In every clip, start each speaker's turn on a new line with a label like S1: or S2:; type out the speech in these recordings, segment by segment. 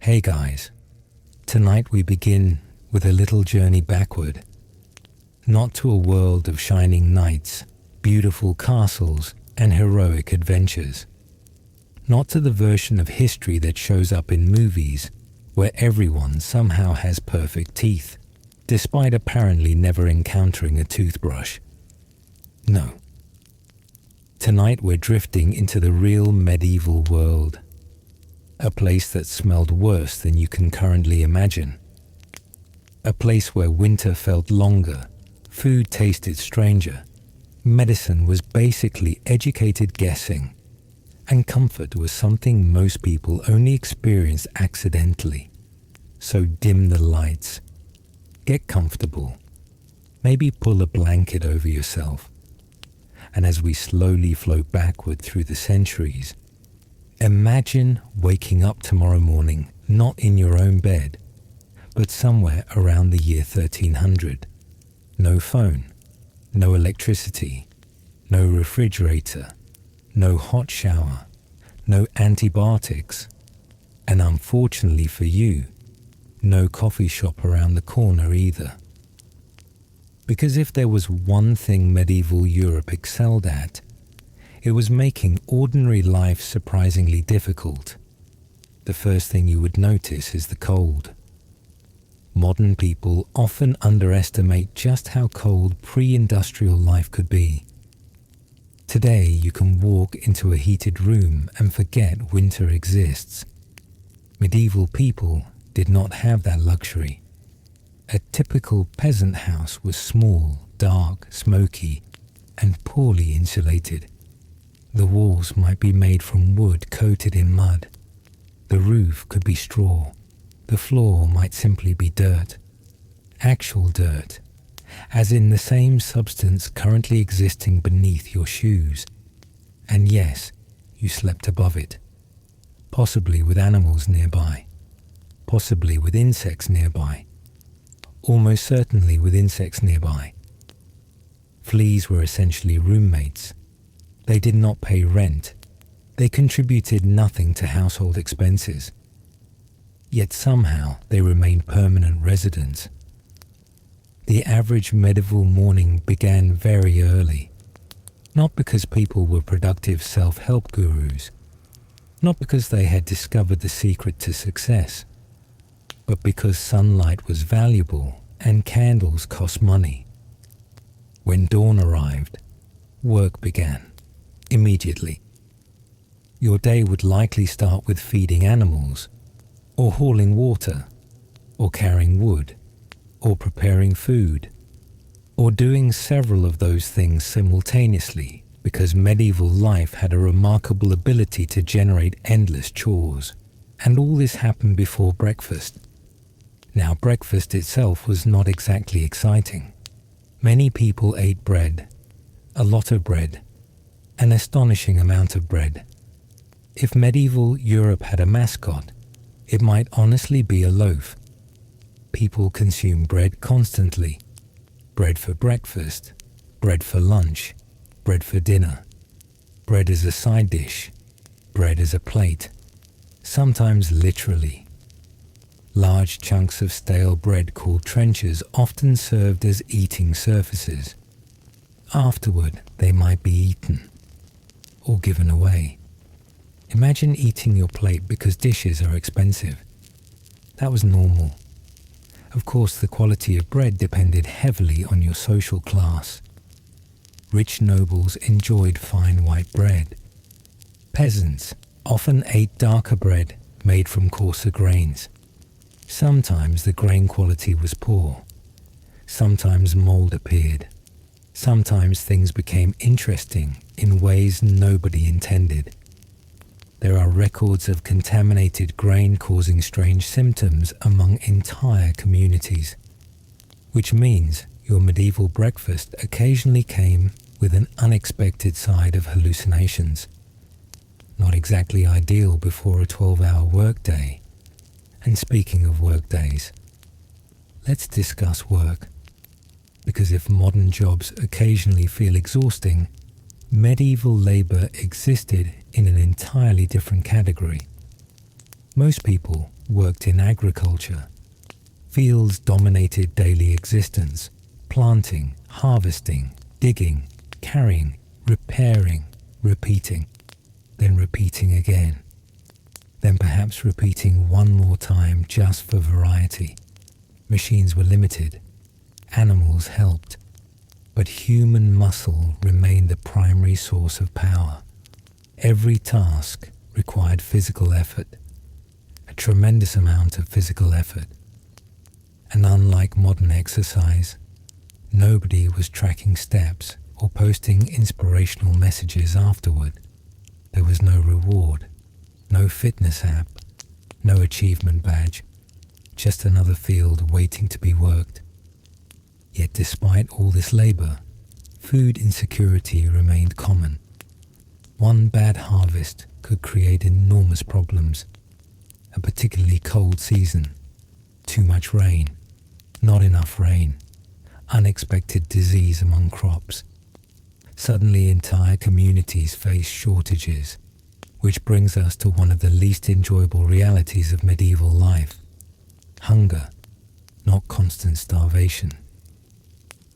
S1: Hey guys, tonight we begin with a little journey backward, not to a world of shining knights, beautiful castles, and heroic adventures, not to the version of history that shows up in movies where everyone somehow has perfect teeth, despite apparently never encountering a toothbrush. No. Tonight we're drifting into the real medieval world. A place that smelled worse than you can currently imagine. A place where winter felt longer, food tasted stranger, medicine was basically educated guessing, and comfort was something most people only experienced accidentally. So dim the lights, get comfortable, maybe pull a blanket over yourself, and as we slowly float backward through the centuries, imagine waking up tomorrow morning not in your own bed, but somewhere around the year 1300. No phone, no electricity, no refrigerator, no hot shower, no antibiotics, and unfortunately for you, no coffee shop around the corner either. Because if there was one thing medieval Europe excelled at, it was making ordinary life surprisingly difficult. The first thing you would notice is the cold. Modern people often underestimate just how cold pre-industrial life could be. Today you can walk into a heated room and forget winter exists. Medieval people did not have that luxury. A typical peasant house was small, dark, smoky, and poorly insulated. The walls might be made from wood coated in mud. The roof could be straw. The floor might simply be dirt. Actual dirt, as in the same substance currently existing beneath your shoes. And yes, you slept above it. Possibly with animals nearby. Possibly with insects nearby. Almost certainly with insects nearby. Fleas were essentially roommates. They did not pay rent. They contributed nothing to household expenses. Yet somehow they remained permanent residents. The average medieval morning began very early, not because people were productive self-help gurus, not because they had discovered the secret to success, but because sunlight was valuable and candles cost money. When dawn arrived, work began. Immediately. Your day would likely start with feeding animals, or hauling water, or carrying wood, or preparing food, or doing several of those things simultaneously because medieval life had a remarkable ability to generate endless chores, and all this happened before breakfast. Now breakfast itself was not exactly exciting. Many people ate bread, a lot of bread, an astonishing amount of bread. If medieval Europe had a mascot, it might honestly be a loaf. People consume bread constantly. Bread for breakfast, bread for lunch, bread for dinner, bread as a side dish, bread as a plate, sometimes literally. Large chunks of stale bread called trenchers often served as eating surfaces. Afterward, they might be eaten or given away. Imagine eating your plate because dishes are expensive. That was normal. Of course, the quality of bread depended heavily on your social class. Rich nobles enjoyed fine white bread. Peasants often ate darker bread made from coarser grains. Sometimes the grain quality was poor. Sometimes mold appeared. Sometimes things became interesting in ways nobody intended. There are records of contaminated grain causing strange symptoms among entire communities, which means your medieval breakfast occasionally came with an unexpected side of hallucinations. Not exactly ideal before a 12-hour workday. And speaking of workdays, let's discuss work. Because if modern jobs occasionally feel exhausting, medieval labor existed in an entirely different category. Most people worked in agriculture. Fields dominated daily existence, planting, harvesting, digging, carrying, repairing, repeating, then repeating again, then perhaps repeating one more time just for variety. Machines were limited, animals helped, but human muscle remained the primary source of power. Every task required physical effort, a tremendous amount of physical effort. And unlike modern exercise, nobody was tracking steps or posting inspirational messages afterward. There was no reward, no fitness app, no achievement badge, just another field waiting to be worked. Yet despite all this labor, food insecurity remained common. One bad harvest could create enormous problems. A particularly cold season, too much rain, not enough rain, unexpected disease among crops. Suddenly entire communities face shortages, which brings us to one of the least enjoyable realities of medieval life. Hunger, not constant starvation.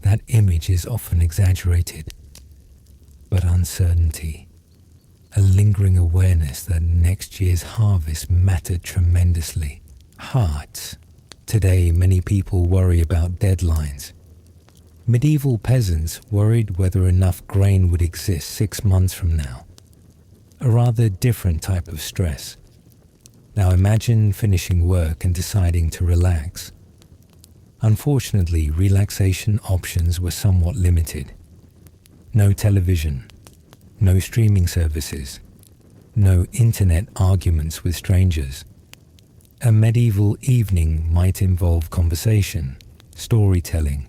S1: That image is often exaggerated, but uncertainty, a lingering awareness that next year's harvest mattered tremendously. Hearts. Today, many people worry about deadlines. Medieval peasants worried whether enough grain would exist 6 months from now. A rather different type of stress. Now imagine finishing work and deciding to relax. Unfortunately, relaxation options were somewhat limited. No television, no streaming services, no internet arguments with strangers. A medieval evening might involve conversation, storytelling,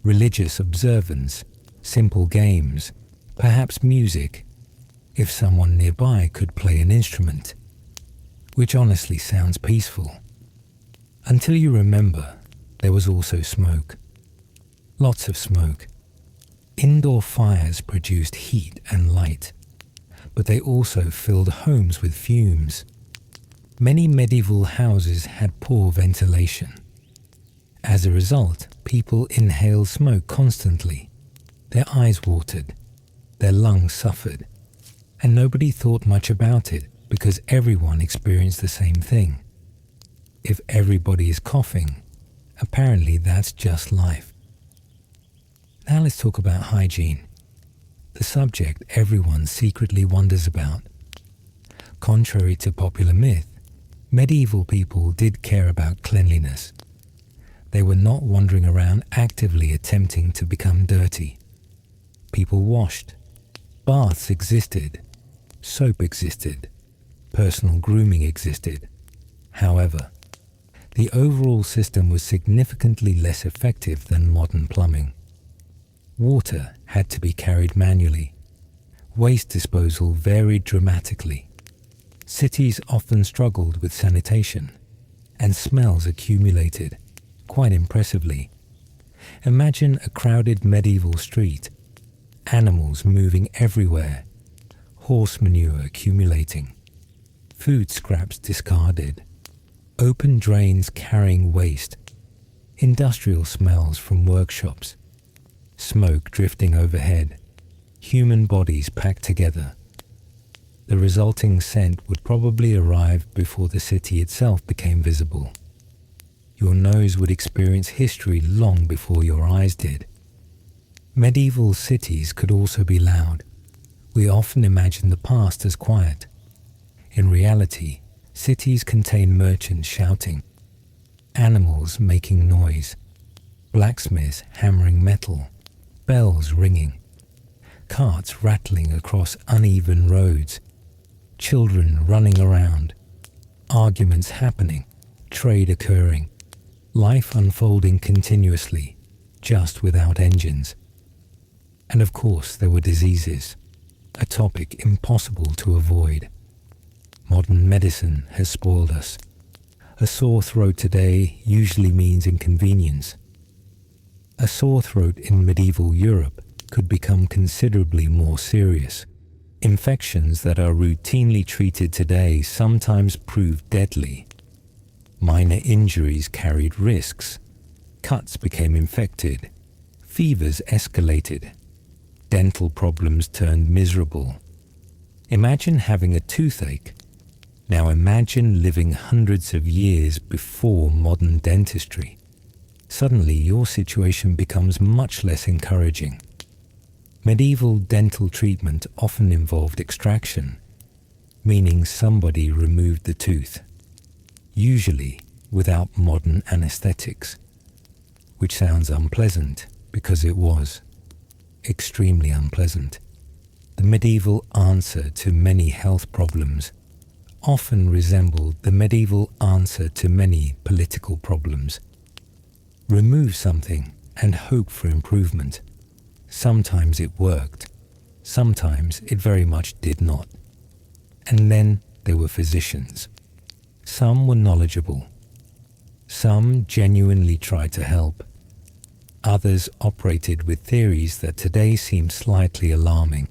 S1: religious observance, simple games, perhaps music, if someone nearby could play an instrument, which honestly sounds peaceful. Until you remember, there was also smoke. Lots of smoke. Indoor fires produced heat and light, but they also filled homes with fumes. Many medieval houses had poor ventilation. As a result, people inhaled smoke constantly. Their eyes watered, their lungs suffered, and nobody thought much about it because everyone experienced the same thing. If everybody is coughing, apparently that's just life. Now let's talk about hygiene, the subject everyone secretly wonders about. Contrary to popular myth, medieval people did care about cleanliness. They were not wandering around actively attempting to become dirty. People washed. Baths existed. Soap existed. Personal grooming existed. However, the overall system was significantly less effective than modern plumbing. Water had to be carried manually. Waste disposal varied dramatically. Cities often struggled with sanitation, and smells accumulated, quite impressively. Imagine a crowded medieval street, animals moving everywhere, horse manure accumulating, food scraps discarded, open drains carrying waste, industrial smells from workshops, smoke drifting overhead, human bodies packed together. The resulting scent would probably arrive before the city itself became visible. Your nose would experience history long before your eyes did. Medieval cities could also be loud. We often imagine the past as quiet. In reality, cities contain merchants shouting, animals making noise, blacksmiths hammering metal, bells ringing, carts rattling across uneven roads, children running around, arguments happening, trade occurring, life unfolding continuously, just without engines. And of course there were diseases, a topic impossible to avoid. Modern medicine has spoiled us. A sore throat today usually means inconvenience. A sore throat in medieval Europe could become considerably more serious. Infections that are routinely treated today sometimes prove deadly. Minor injuries carried risks. Cuts became infected. Fevers escalated. Dental problems turned miserable. Imagine having a toothache. Now imagine living hundreds of years before modern dentistry. Suddenly your situation becomes much less encouraging. Medieval dental treatment often involved extraction, meaning somebody removed the tooth, usually without modern anesthetics, which sounds unpleasant because it was extremely unpleasant. The medieval answer to many health problems often resembled the medieval answer to many political problems. Remove something and hope for improvement. Sometimes it worked, sometimes it very much did not. And then there were physicians. Some were knowledgeable. Some genuinely tried to help. Others operated with theories that today seem slightly alarming.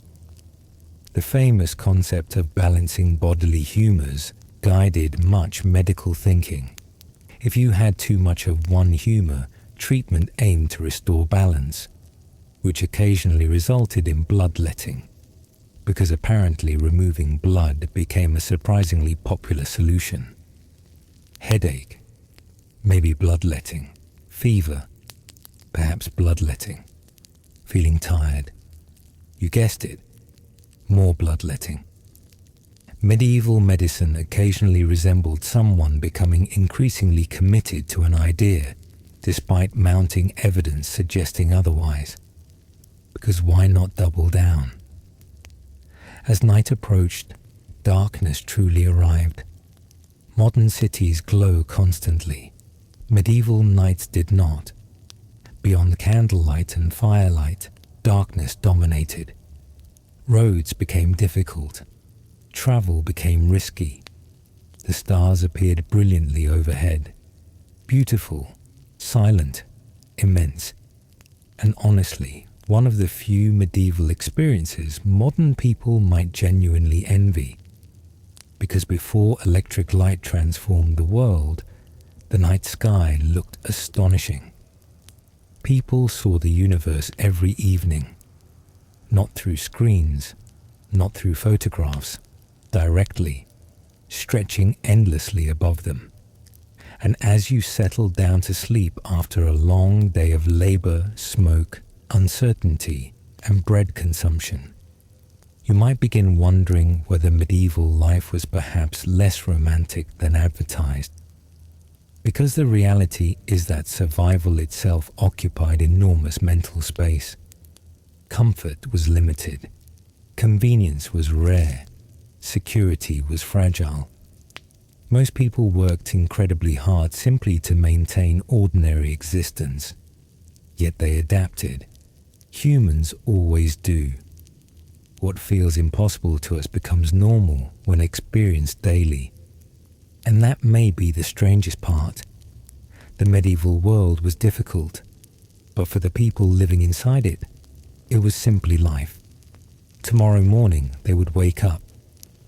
S1: The famous concept of balancing bodily humors guided much medical thinking. If you had too much of one humor, treatment aimed to restore balance, which occasionally resulted in bloodletting, because apparently removing blood became a surprisingly popular solution. Headache, maybe bloodletting. Fever, perhaps bloodletting. Feeling tired, you guessed it, more bloodletting. Medieval medicine occasionally resembled someone becoming increasingly committed to an idea, despite mounting evidence suggesting otherwise. Because why not double down? As night approached, darkness truly arrived. Modern cities glow constantly. Medieval nights did not. Beyond candlelight and firelight, darkness dominated. Roads became difficult. Travel became risky. The stars appeared brilliantly overhead. Beautiful, silent, immense, and honestly, one of the few medieval experiences modern people might genuinely envy. Because before electric light transformed the world, the night sky looked astonishing. People saw the universe every evening, not through screens, not through photographs, directly, stretching endlessly above them. And as you settled down to sleep after a long day of labor, smoke, uncertainty, and bread consumption, you might begin wondering whether medieval life was perhaps less romantic than advertised. Because the reality is that survival itself occupied enormous mental space. Comfort was limited. Convenience was rare. Security was fragile. Most people worked incredibly hard simply to maintain ordinary existence. Yet they adapted. Humans always do. What feels impossible to us becomes normal when experienced daily. And that may be the strangest part. The medieval world was difficult, but for the people living inside it, it was simply life. Tomorrow morning they would wake up,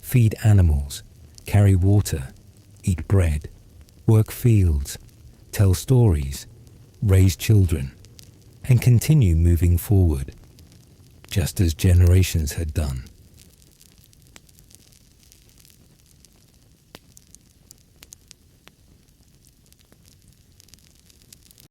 S1: feed animals, carry water, eat bread, work fields, tell stories, raise children, and continue moving forward, just as generations had done.